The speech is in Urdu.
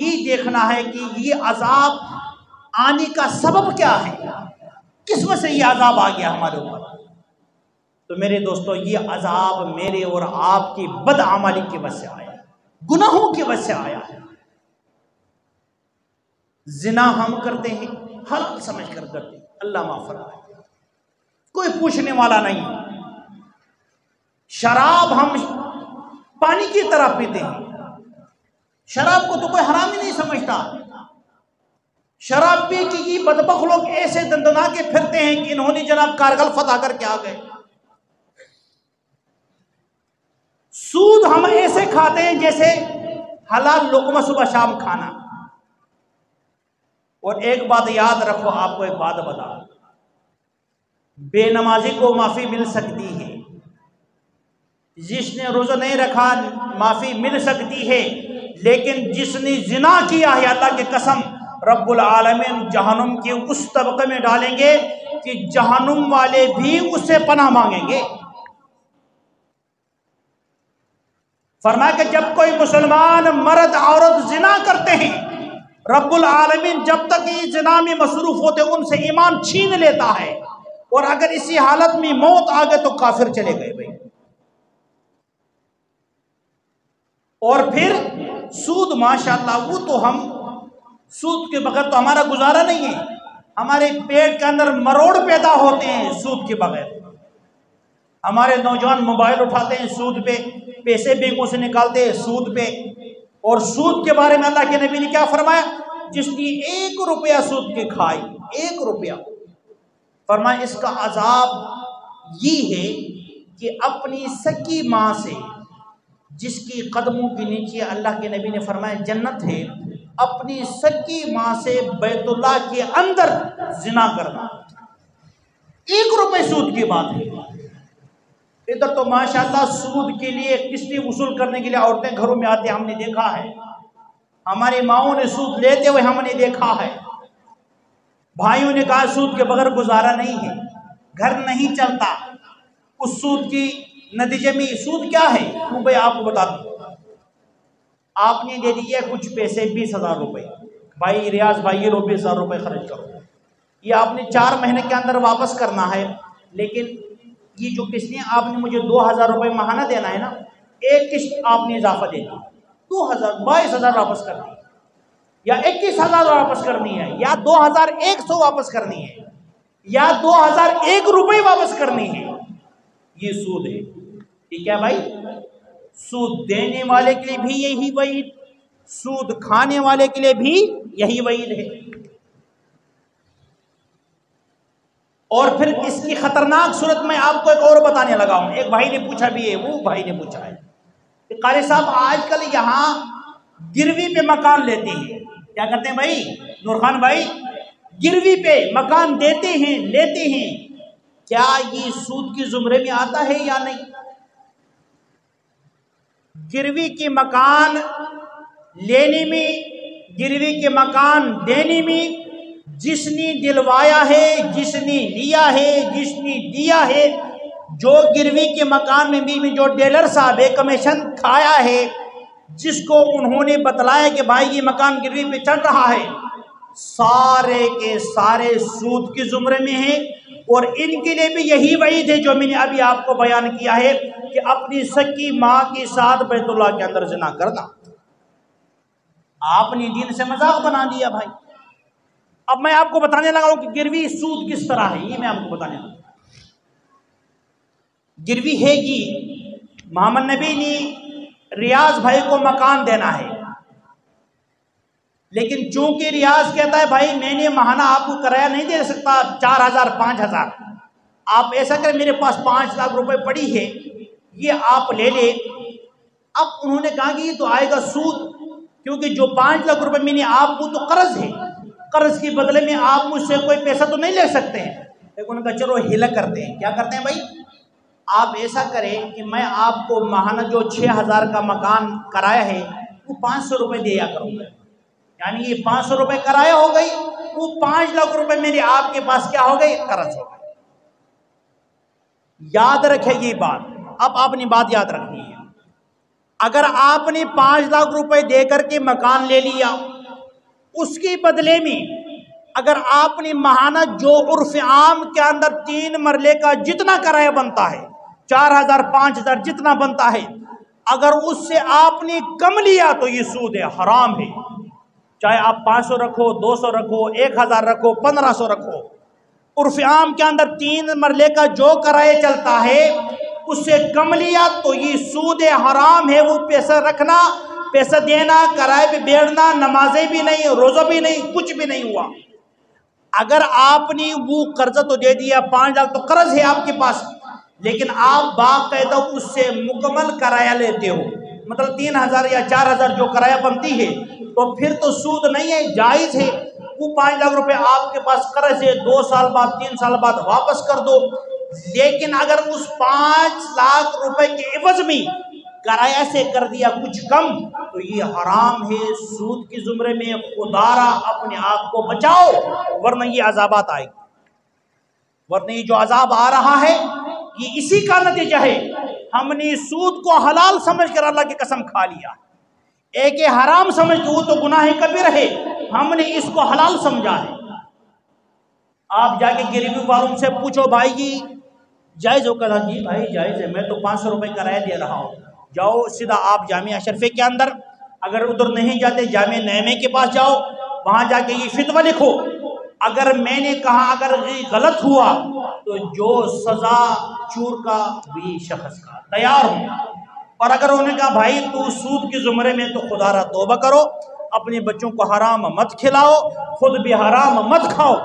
یہ دیکھنا ہے کہ یہ عذاب آنے کا سبب کیا ہے، کس وجہ سے یہ عذاب آ گیا ہمارے اوپر۔ تو میرے دوستو، یہ عذاب میرے اور آپ کی بدعملی کی وجہ سے آیا، گناہوں کی وجہ سے آیا ہے۔ زنا ہم کرتے ہیں، حلال سمجھ کر کرتے ہیں، اللہ معاف فرمائے، کوئی پوچھنے والا نہیں۔ شراب ہم پانی کی طرح پیتے ہیں، شراب کو تو کوئی حرام ہی نہیں سمجھتا۔ شراب پی کے یہ بدبخت لوگ ایسے دندنا کے پھرتے ہیں کہ انہوں نے جناب کارگل فتح کر کے آ گئے۔ سود ہم ایسے کھاتے ہیں جیسے حلال لقمہ صبح شام کھانا۔ اور ایک بات یاد رکھو، آپ کو ایک بات بتا، بے نمازی کو معافی مل سکتی ہے، جس نے روزہ نہیں رکھا معافی مل سکتی ہے، لیکن جس نے زنا کیا ہے، اللہ کی قسم رب العالمین جہنم کے اس طبقے میں ڈالیں گے کہ جہنم والے بھی اس سے پناہ مانگیں گے۔ فرمایا کہ جب کوئی مسلمان مرد عورت زنا کرتے ہیں، رب العالمین جب تک یہ زنا میں مصروف ہوتے ان سے ایمان چھین لیتا ہے، اور اگر اسی حالت میں موت آ گئے تو کافر چلے گئے بھائی۔ اور پھر سود، ماشاءاللہ، وہ تو ہم سود کے بغیر تو ہمارا گزارا نہیں ہے، ہمارے پیٹ کے اندر مروڑ پیدا ہوتے ہیں سود کے بغیر۔ ہمارے نوجوان موبائل اٹھاتے ہیں سود پہ، پیسے بینکوں سے نکالتے ہیں سود پہ۔ اور سود کے بارے میں اللہ کے نبی نے کیا فرمایا؟ جس نے 1 روپیہ سود کے کھائی، 1 روپیہ، فرمایا اس کا عذاب یہ ہے کہ اپنی سکی ماں سے، جس کی قدموں کے نیچے اللہ کے نبی نے فرمایا جنت ہے، اپنی سکی ماں سے بیت اللہ کے اندر زنا کرنا، 1 روپے سود کی بات ہے۔ ادھر تو ماشاءاللہ سود کے لیے قسطیں وصول کرنے کے لیے عورتیں گھروں میں آتے، ہم نے دیکھا ہے، ہماری ماؤں نے سود لیتے ہوئے ہم نے دیکھا ہے۔ بھائیوں نے کہا سود کے بغیر گزارا نہیں ہے، گھر نہیں چلتا۔ اس سود کی نتیجے میں سود کیا ہے وہ بھائی آپ کو بتا دوں، آپ نے دے دیے کچھ پیسے 20,000 روپے، بھائی ریاض بھائی یہ لو 20,000 روپے خرچ کرو، یہ آپ نے 4 مہینے کے اندر واپس کرنا ہے، لیکن یہ جو قسطیں آپ نے مجھے 2,000 روپے ماہانہ دینا ہے نا، ایک قسط آپ نے اضافہ دے دی، 2,000 22,000 واپس کرنی ہے، یا 21,000 واپس کرنی ہے، یا 2,100 واپس کرنی ہے، یا 2,001 روپے واپس کرنی ہے، یہ سود ہے۔ ٹھیک ہے بھائی، سود دینے والے کے لیے بھی یہی وعید، سود کھانے والے کے لیے بھی یہی وعید ہے۔ اور پھر اس کی خطرناک صورت میں آپ کو ایک اور بتانے لگا ہوں، ایک بھائی نے پوچھا بھی ہے، وہ بھائی نے پوچھا ہے کہ قاری صاحب آج کل یہاں گروی پہ مکان لیتے ہیں، کیا کرتے ہیں بھائی نور خان بھائی؟ گروی پہ مکان دیتے ہیں، لیتے ہیں، کیا یہ سود کی زمرے میں آتا ہے یا نہیں؟ گروی کے مکان لینے میں، گروی کے مکان دینے میں، جس نے دلوایا ہے، جس نے لیا ہے، جس نے دیا ہے، جو گروی کے مکان میں جو ڈیلر صاحب ہے کمیشن کھایا ہے، جس کو انہوں نے بتلایا کہ بھائی یہ مکان گروی پہ چل رہا ہے، سارے کے سارے سود کی زمرے میں ہیں۔ اور ان کے لیے بھی یہی وعید ہے جو میں نے ابھی آپ کو بیان کیا ہے کہ اپنی سکی ماں کے ساتھ بیت اللہ کے اندر زنا کرنا۔ آپ نے دین سے مذاق بنا دیا بھائی۔ اب میں آپ کو بتانے لگا ہوں کہ گروی سود کس طرح ہے، یہ میں آپ کو بتانے لگا ہوں۔ گروی ہے یہ، محمد نبی نے ریاض بھائی کو مکان دینا ہے، لیکن چونکہ ریاض کہتا ہے بھائی میں نے ماہانہ آپ کو کرایہ نہیں دے سکتا 4,000 5,000، آپ ایسا کریں میرے پاس 5 لاکھ روپے پڑی ہے، یہ آپ لے لیں۔ اب انہوں نے کہا کہ یہ تو آئے گا سود، کیونکہ جو 5 لاکھ روپے میں نے آپ کو تو قرض ہے، قرض کے بدلے میں آپ مجھ سے کوئی پیسہ تو نہیں لے سکتے ہیں۔ لیکن انہوں نے کہا چلو ہیلا کرتے ہیں، کیا کرتے ہیں بھائی؟ آپ ایسا کریں کہ میں آپ کو ماہانہ جو 6,000 کا مکان کرایہ ہے وہ 500 روپے دیا کروں گا، یعنی یہ 500 روپے کرایہ ہو گئی، وہ 5 لاکھ روپے میرے آپ کے پاس کیا ہو گئی؟ قرض ہو گئی۔ یاد رکھے یہ بات، اب آپ نے بات یاد رکھنی ہے۔ اگر آپ نے 5 لاکھ روپے دے کر کے مکان لے لیا اس کی بدلے میں اگر آپ نے ماہانہ جو عرف عام کے اندر 3 مرلے کا جتنا کرایہ بنتا ہے 4000 5000 جتنا بنتا ہے، اگر اس سے آپ نے کم لیا تو یہ سود ہے، حرام ہے۔ چاہے آپ 500 رکھو، 200 رکھو، 1000 رکھو، 1500 رکھو، عرف عام کے اندر 3 مرلے کا جو کرایہ چلتا ہے اس سے کم لیا تو یہ سود حرام ہے۔ وہ پیسہ رکھنا، پیسہ دینا، کرائے پہ بیٹھنا، نمازیں بھی نہیں، روزہ بھی نہیں، کچھ بھی نہیں ہوا۔ اگر آپ نے وہ قرضہ تو دے دیا 5 لاکھ تو قرض ہے آپ کے پاس، لیکن آپ باقاعدہ اس سے مکمل کرایہ لیتے ہو، مطلب 3000 یا 4000 جو کرایہ بنتی ہے، تو پھر تو سود نہیں ہے، جائز ہے۔ وہ 5 لاکھ روپے آپ کے پاس قرض ہے، 2 سال بعد 3 سال بعد واپس کر دو۔ لیکن اگر اس 5 لاکھ روپے کے عوض میں کرایہ سے کر دیا کچھ کم تو یہ حرام ہے، سود کی زمرے میں۔ خدا را اپنے آپ کو بچاؤ ورنہ یہ عذابات آئے گی، ورنہ یہ جو عذاب آ رہا ہے یہ اسی کا نتیجہ ہے۔ ہم نے سود کو حلال سمجھ کر اللہ کی قسم کھا لیا، ایک حرام سمجھ کے وہ تو گناہ کبیر ہے، ہم نے اس کو حلال سمجھا ہے۔ آپ جا کے گریبی والوں سے پوچھو بھائی جی جائز ہو؟ کہا جی بھائی جائز ہے، میں تو 500 روپے کرایہ دے رہا ہوں۔ جاؤ سیدھا آپ جامعہ اشرفیہ کے اندر، اگر ادھر نہیں جاتے جامعہ نعیمہ کے پاس جاؤ، وہاں جا کے یہ فتویٰ لکھو، اگر میں نے کہا اگر غلط ہوا تو جو سزا چور کا بھی شخص کا تیار ہوں، اور اگر انہوں نے کہا بھائی تو سود کے زمرے میں تو خدا را توبہ کرو، اپنے بچوں کو حرام مت کھلاؤ، خود بھی حرام مت کھاؤ،